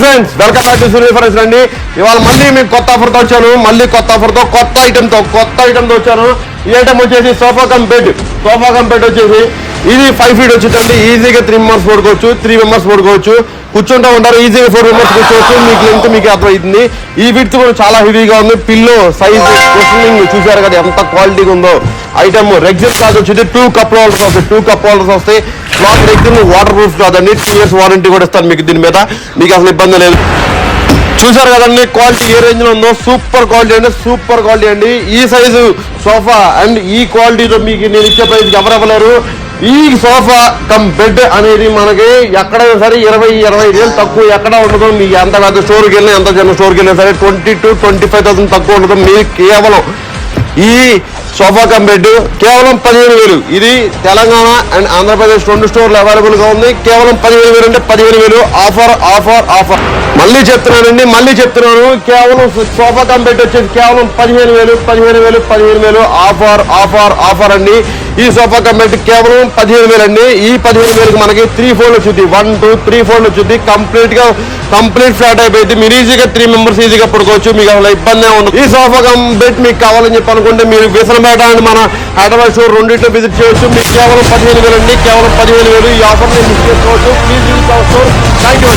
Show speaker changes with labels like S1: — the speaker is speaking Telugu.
S1: Friends welcome back to Surya friends అండి. ఇవాళ మళ్ళీ మీకు కొత్త ఆఫర్తో వచ్చాను. మళ్ళీ కొత్త ఆఫర్తో కొత్త ఐటమ్తో వచ్చాను. ఈ ఐటమ్ వచ్చేసి సోఫా కమ్ బెడ్ వచ్చేసి ఇది 5 feet వచ్చిందండి. ఈజీగా 3 members పడుకోవచ్చు, 3 members పడుకోవచ్చు. కూర్చుంటూ ఉంటారు, ఈజీగా 4 members కూర్చోవచ్చు. మీకు లెంత్ మీకు అర్థమవుతుంది. ఈ విడ్త్ కూడా చాలా హెవీగా ఉంది. పిల్లో సైజ్ క్వశ్చనింగ్ చూసారు కదా ఎంత క్వాలిటీగా ఉందో. ఐటమ్ రెగ్జిన్ క్లాత్ వచ్చింది. 2 cup holders వస్తాయి. 2 cup holders వస్తాయి. క్లాత్ రెగ్జిన్ వాటర్ ప్రూఫ్ కాదండి. 2 years వారంటీ కూడా ఇస్తాను మీకు దీని మీద. మీకు అసలు ఇబ్బంది లేదు. చూసారు కదండి క్వాలిటీ ఏ రేంజ్ లో ఉందో. సూపర్ క్వాలిటీ అండి. ఈ సైజు సోఫా అండ్ ఈ క్వాలిటీతో మీకు నేను ఇచ్చే ప్రైస్ ఎవరు ఇవ్వలేరు. ఈ సోఫా కమ్ బెడ్ అనేది మనకి ఎక్కడైనా సరే 20-25 వేలు తక్కువ ఎక్కడ ఉండదు. మీకు ఎంత పెద్ద స్టోర్కి వెళ్ళినా ఎంత చిన్న స్టోర్కి వెళ్ళినా సరే 20,000-25,000 తక్కువ ఉండదు. మీరు కేవలం ఈ సోఫా కమ్ బెడ్ కేవలం 15,000. ఇది తెలంగాణ అండ్ ఆంధ్రప్రదేశ్ 2 స్టోర్లు అవైలబుల్ గా ఉంది. కేవలం 15,000 అంటే 15,000 ఆఫర్. మళ్ళీ చెప్తున్నాను కేవలం సోఫా కమ్ బెడ్ వచ్చేసి కేవలం 15,000 ఆఫర్ అండి. ఈ సోఫా కమ్ బెడ్ కేవలం 15,000 అండి. ఈ 15,000కి మనకి 3 fold వచ్చింది. 1, 2, 3 fold వచ్చింది. కంప్లీట్ ఫ్లాట్ అయిపోయింది. మీరు ఈజీగా 3 members ఈజీగా పడుకోవచ్చు. మీకు అసలు ఇబ్బంది ఉండదు. ఈ సోఫా కమ్ బెడ్ మీకు కావాలని చెప్పి అనుకుంటే మీరు విసనపేట అండ్ మన హైదరాబాద్ స్టోర్ రెండింటిలో విజిట్ చేయొచ్చు. మీకు కేవలం 15,000 అండి. కేవలం 15,000 ఈ ఆఫర్ మిస్ చేసుకోవచ్చు. Please use our store. Thank you.